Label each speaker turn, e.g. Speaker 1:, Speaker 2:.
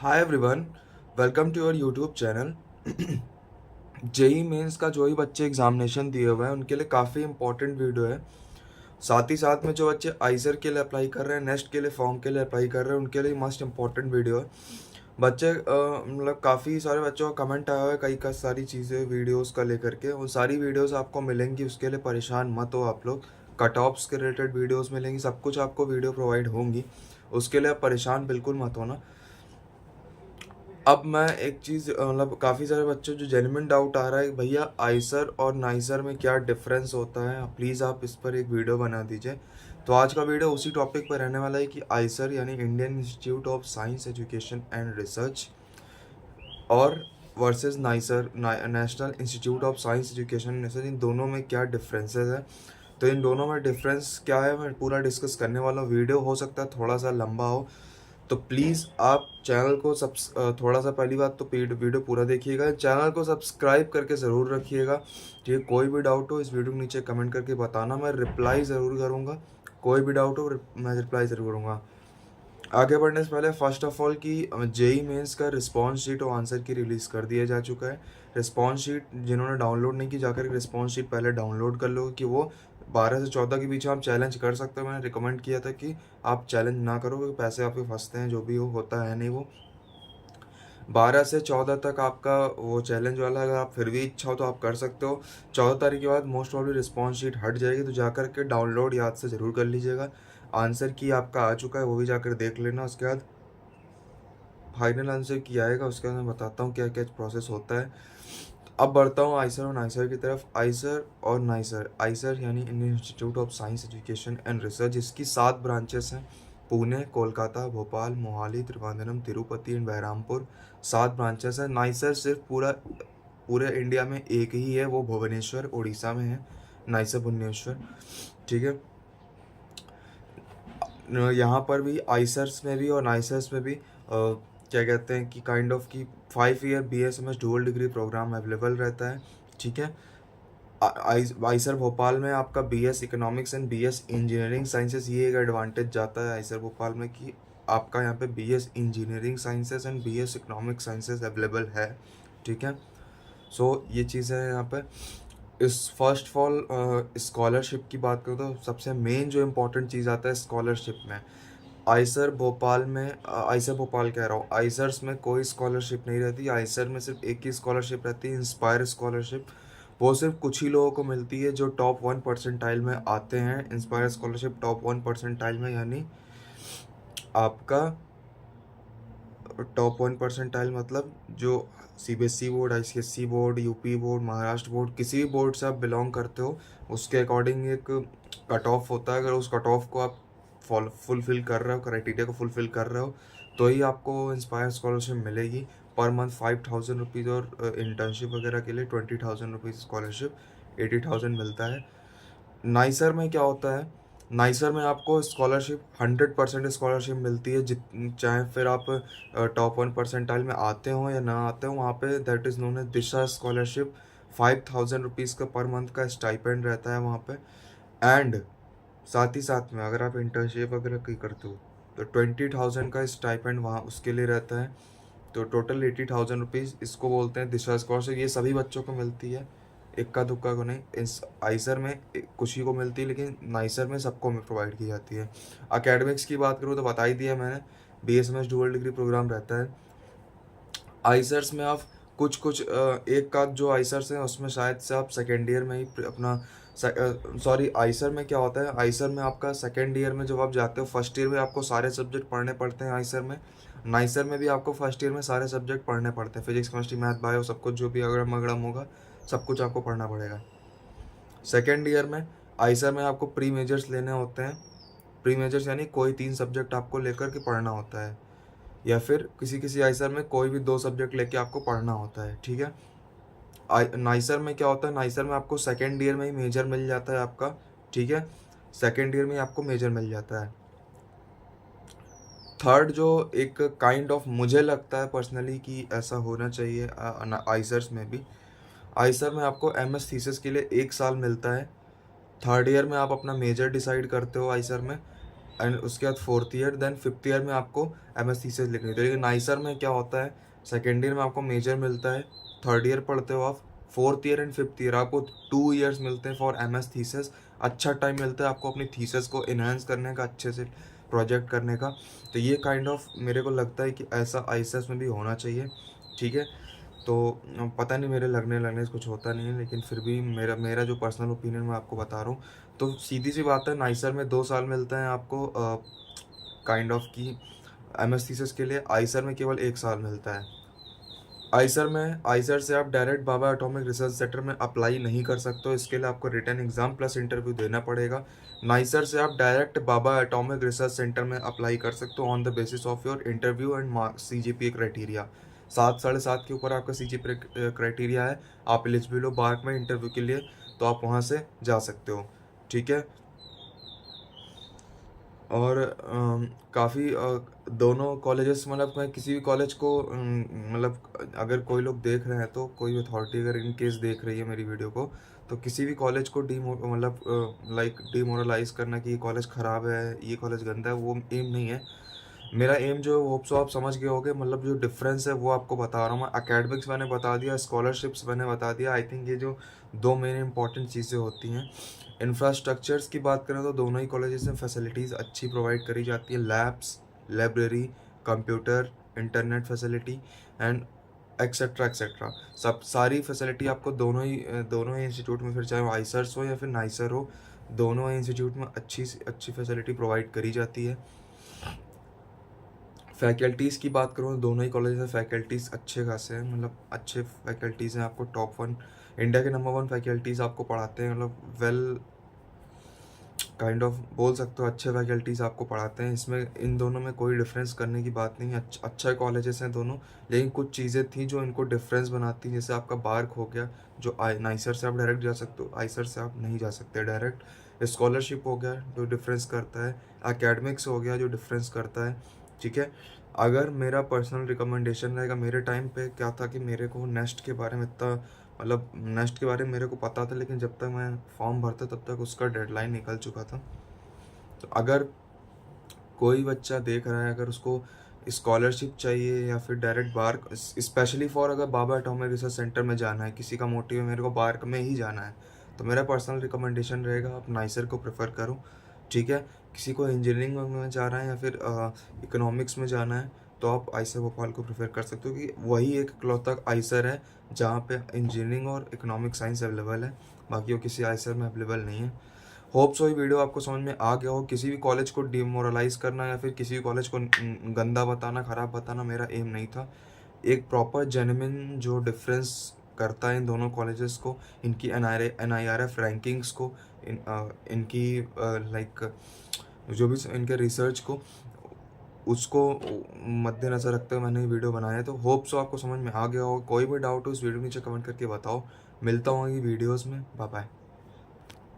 Speaker 1: Hi everyone, welcome to your YouTube channel. JEE mains का जो ही बच्चे एग्जामिनेशन दिए हुए हैं उनके लिए काफ़ी इंपॉर्टेंट वीडियो है। साथ ही साथ में जो बच्चे आइजर के लिए अप्लाई कर रहे हैं, नेक्स्ट के लिए फॉर्म के लिए अप्लाई कर रहे हैं, उनके लिए मस्ट इंपॉर्टेंट वीडियो है। बच्चे मतलब काफ़ी सारे बच्चों का कमेंट आया हुआ है कई का सारी चीज़ें वीडियोस का लेकर के। वो सारी वीडियोस आपको मिलेंगी, उसके लिए परेशान मत हो आप लोग। कट ऑफ्स के रिलेटेड वीडियोस मिलेंगी, सब कुछ आपको वीडियो प्रोवाइड होंगी, उसके लिए आप परेशान बिल्कुल मत होना। अब मैं एक चीज़ मतलब काफ़ी सारे बच्चों जो जेन्युइन डाउट आ रहा है भैया आइसर और नाइसर में क्या डिफरेंस होता है, प्लीज़ आप इस पर एक वीडियो बना दीजिए। तो आज का वीडियो उसी टॉपिक पर रहने वाला है कि आइसर यानी Indian Institute of Science Education and Research और versus NISER National Institute of Science Education and Research, इन दोनों में क्या डिफरेंसेस है। तो इन दोनों में डिफरेंस क्या है मैं पूरा डिस्कस करने वाला हूँ। वीडियो हो सकता है थोड़ा सा लंबा हो, तो प्लीज़ आप चैनल को थोड़ा सा पहली बात तो वीडियो पूरा देखिएगा, चैनल को सब्सक्राइब करके ज़रूर रखिएगा। ठीक है, कोई भी डाउट हो इस वीडियो के नीचे कमेंट करके बताना, मैं रिप्लाई ज़रूर करूँगा। कोई भी डाउट हो मैं रिप्लाई ज़रूर करूँगा। आगे बढ़ने से पहले फर्स्ट ऑफ ऑल कि जेई मेंस का रिस्पॉन्स शीट और आंसर की रिलीज़ कर दिया जा चुका है। रिस्पॉन्स शीट जिन्होंने डाउनलोड नहीं की जाकर रिस्पॉन्स शीट पहले डाउनलोड कर लो, कि वो 12 से 14 के बीच में आप चैलेंज कर सकते हो। मैंने रिकमेंड किया था कि आप चैलेंज ना करो क्योंकि पैसे आपके फंसते हैं, जो भी हो होता है नहीं। वो 12 से 14 तक आपका वो चैलेंज वाला, अगर आप फिर भी इच्छा हो तो आप कर सकते हो। 14 तारीख के बाद मोस्ट प्रॉब्ली रिस्पॉन्स शीट हट जाएगी, तो जाकर के डाउनलोड याद से ज़रूर कर लीजिएगा। आंसर की आपका आ चुका है, वो भी जाकर देख लेना। उसके बाद फाइनल आंसर किया आएगा, उसके बाद मैं बताता हूँ क्या क्या प्रोसेस होता है। अब बढ़ता हूँ आइसर और नाइसर की तरफ। आइसर और नाइसर, आइसर यानी Indian Institute of Science Education and research, इसकी 7 ब्रांचेस हैं। पुणे, कोलकाता, भोपाल, मोहाली, त्रिवेंद्रम, तिरुपति एंड बहरामपुर, 7 ब्रांचेस हैं। नाइसर सिर्फ पूरे इंडिया में एक ही है, वो भुवनेश्वर उड़ीसा में है, नाइसर भुवनेश्वर। ठीक है, यहाँ पर भी आइसर्स में भी और नाइसर्स में भी क्या कहते हैं कि काइंड ऑफ की 5 year BSMS dual degree program available रहता है। ठीक है, आइसर भोपाल में आपका BS economics and BS engineering sciences, ये एक एडवांटेज जाता है आइसर भोपाल में कि आपका यहाँ पे BS engineering sciences and BS economic sciences available है। ठीक है, सो ये चीज़ है यहाँ पे। इस फर्स्ट ऑफ ऑल स्कॉलरशिप की बात करूँ तो सबसे मेन जो इम्पोर्टेंट चीज़ आता है स्कॉलरशिप में, आइसर भोपाल में आइसर भोपाल कह रहा हूँ, आइसर्स में कोई स्कॉलरशिप नहीं रहती। आइसर में सिर्फ एक ही स्कॉलरशिप रहती है, इंस्पायर स्कॉलरशिप। वो सिर्फ कुछ ही लोगों को मिलती है जो टॉप 1% में आते हैं। इंस्पायर स्कॉलरशिप टॉप 1% में, यानी आपका टॉप 1% मतलब जो CBSE board, ICSE board, UP board, Maharashtra board, किसी भी बोर्ड से आप बिलोंग करते हो उसके अकॉर्डिंग एक कट ऑफ होता है। अगर उस कट ऑफ को आप फुलफिल कर रहे हो, क्राइटेरिया को फुलफिल कर रहे हो, तो ही आपको इंस्पायर स्कॉलरशिप मिलेगी। पर मंथ 5,000 रुपीज़ और इंटर्नशिप वगैरह के लिए 20,000 रुपीज़ स्कॉलरशिप, 80,000 मिलता है। नाइसर में क्या होता है, नाइसर में आपको स्कॉलरशिप 100% स्कॉलरशिप मिलती है, जित चाहे फिर आप टॉप 1% में आते हो या ना आते हो। वहाँ पे that is known as Disha scholarship. 5,000 rupees का पर मंथ का स्टाइपेंड रहता है वहाँ पे। एंड साथ ही साथ में अगर आप इंटर्नशिप वगैरह की करते हो तो 20,000 का स्टाइपेंड वहाँ उसके लिए रहता है। तो टोटल 80,000 रुपीज़ इसको बोलते हैं दिशा स्कॉलरशिप। ये सभी बच्चों को मिलती है, इक्का दुक्का को नहीं। इस आइसर में कुछ ही को मिलती है, लेकिन नाइसर में सबको प्रोवाइड की जाती है। अकेडमिक्स की बात करूँ तो बता ही दिया मैंने, BSMS डुअल डिग्री प्रोग्राम रहता है। आइसर्स में आप कुछ एक का जो आइसर्स हैं उसमें शायद से आप सेकेंड ईयर में ही अपना सॉरी, आइसर में क्या होता है, आइसर में आपका सेकेंड ईयर में जब आप जाते हो, फर्स्ट ईयर में आपको सारे सब्जेक्ट पढ़ने पड़ते हैं आइसर में। नाइसर में भी आपको फर्स्ट ईयर में सारे सब्जेक्ट पढ़ने पड़ते हैं, फिजिक्स, केमिस्ट्री, मैथ, बायो, सब कुछ जो भी अगड़म अगड़म होगा सब कुछ आपको पढ़ना पड़ेगा। सेकेंड ईयर में आइसर में आपको प्री मेजर्स लेने होते हैं। प्री मेजर्स यानी कोई 3 सब्जेक्ट आपको लेकर के पढ़ना होता है, या फिर किसी किसी आइसर में कोई भी 2 सब्जेक्ट लेके आपको पढ़ना होता है। ठीक है, नाइसर में क्या होता है, नाइसर में आपको सेकेंड ईयर में ही मेजर मिल जाता है आपका। ठीक है, सेकेंड ईयर में ही आपको मेजर मिल जाता है। थर्ड जो एक काइंड ऑफ मुझे लगता है पर्सनली कि ऐसा होना चाहिए आइसर्स में भी, आइसर में आपको MS थीसिस के लिए 1 साल मिलता है। थर्ड ईयर में आप अपना मेजर डिसाइड करते हो आइसर में, एंड उसके बाद fourth year, then fifth year में आपको MS थीसिस लिखनी थी। लेकिन नाइसर में क्या होता है, सेकेंड ईयर में आपको मेजर मिलता है, थर्ड ईयर पढ़ते हो आप, fourth year and fifth year आपको 2 ईयर्स मिलते हैं फॉर MS थीसिस। अच्छा टाइम मिलता है आपको अपनी थीसिस को इन्हांस करने का, अच्छे से प्रोजेक्ट करने का। तो ये काइंड ऑफ मेरे को लगता है कि ऐसा ICES में भी होना चाहिए, ठीक है। तो पता नहीं, मेरे लगने से कुछ होता नहीं है, लेकिन फिर भी मेरा मेरा जो पर्सनल ओपिनियन मैं आपको बता रहा हूँ। तो सीधी सी बात है, नाइसर में 2 साल मिलता है आपको काइंड ऑफ की MS थीसिस के लिए, आइसर में केवल 1 साल मिलता है। आइसर से आप डायरेक्ट बाबा एटॉमिक रिसर्च सेंटर में अप्लाई नहीं कर सकते हो, इसके लिए आपको रिटन एग्जाम प्लस इंटरव्यू देना पड़ेगा। नाइसर से आप डायरेक्ट बाबा एटॉमिक रिसर्च सेंटर में अप्लाई कर सकते हो on the basis of your interview and marks, CGPA criteria. 7 7.5 के ऊपर आपका CGPA क्राइटेरिया है, आप एलिजिबल हो बार्क में इंटरव्यू के लिए, तो आप वहाँ से जा सकते हो, ठीक है। और काफ़ी दोनों कॉलेजेस, मतलब मैं किसी भी कॉलेज को मतलब अगर कोई लोग देख रहे हैं, तो कोई अथॉरिटी अगर इन केस देख रही है मेरी वीडियो को, तो किसी भी कॉलेज को डिमोरलाइज करना कि ये कॉलेज ख़राब है, ये कॉलेज गंदा है, वो एम नहीं है मेरा। एम जो होप सो आप समझ गए होगे, मतलब जो डिफरेंस है वो आपको बता रहा हूँ मैं। एकेडमिक्स मैंने बता दिया, स्कॉलरशिप्स मैंने बता दिया। आई थिंक ये जो 2 मेन इंपॉर्टेंट चीज़ें होती हैं। इंफ्रास्ट्रक्चर्स की बात करें तो दोनों ही कॉलेजेस में फैसिलिटीज़ अच्छी प्रोवाइड करी जाती है, labs, library, computer, internet facility and etcetera etcetera. सब सारी फैसिलिटी आपको दोनों ही इंस्टीट्यूट में, फिर चाहे वो आइसर्स हो या फिर नाइसर हो, दोनों ही इंस्टीट्यूट में अच्छी फैसिलिटी प्रोवाइड करी जाती है। फैकल्टीज़ की बात करूँ तो दोनों ही कॉलेज में फैकल्टीज़ अच्छे खासे हैं, मतलब अच्छे फैकल्टीज़ हैं। आपको टॉप 1 इंडिया के नंबर 1 फैकल्टीज़ आपको पढ़ाते हैं, मतलब वेल काइंड ऑफ बोल सकते हो, अच्छे फैकल्टीज़ आपको पढ़ाते हैं। इसमें इन दोनों में कोई डिफरेंस करने की बात नहीं है, अच्छा कॉलेजेस हैं दोनों। लेकिन कुछ चीज़ें थी जो इनको डिफरेंस बनाती हैं, जैसे आपका बार्क हो गया, जो नाइसर से आप डायरेक्ट जा सकते हो, आइसर से आप नहीं जा सकते डायरेक्ट। स्कॉलरशिप हो गया जो डिफरेंस करता है, एकेडमिक्स हो गया जो डिफरेंस करता है, ठीक है। अगर मेरा पर्सनल रिकमेंडेशन रहेगा, मेरे टाइम पे क्या था कि मेरे को नेस्ट के बारे में इतना, मतलब नेक्स्ट के बारे में मेरे को पता था, लेकिन जब तक मैं फॉर्म भरता तब तक उसका डेडलाइन निकल चुका था। तो अगर कोई बच्चा देख रहा है, अगर उसको स्कॉलरशिप चाहिए या फिर डायरेक्ट बार्क, स्पेशली फॉर अगर बाबा एटॉमिक रिसर्च सेंटर में जाना है, किसी का मोटिव है मेरे को बार्क में ही जाना है, तो मेरा पर्सनल रिकमेंडेशन रहेगा आप नाइसर को प्रेफर करो, ठीक है। किसी को इंजीनियरिंग में जाना है या फिर इकोनॉमिक्स में जाना है, तो आप आइसर भोपाल को प्रेफर कर सकते हो, कि वही एक इकलौता आइसर है जहाँ पे इंजीनियरिंग और इकोनॉमिक साइंस अवेलेबल है, बाकी वो किसी आइसर में अवेलेबल नहीं है। होप सो ये वीडियो आपको समझ में आ गया हो। किसी भी कॉलेज को डिमोरलाइज करना या फिर किसी भी कॉलेज को गंदा बताना, ख़राब बताना मेरा एम नहीं था। एक प्रॉपर जेन्युइन जो डिफरेंस करता है इन दोनों कॉलेजेस को, इनकी NIRF रैंकिंग्स को, इनकी लाइक जो भी इनके रिसर्च को, उसको मद्देनज़र रखते हुए मैंने ये वीडियो बनाया है। तो होप सो आपको समझ में आ गया हो। कोई भी डाउट हो इस वीडियो नीचे कमेंट करके बताओ। मिलता हूँ ये वीडियोज़ में। Bye bye.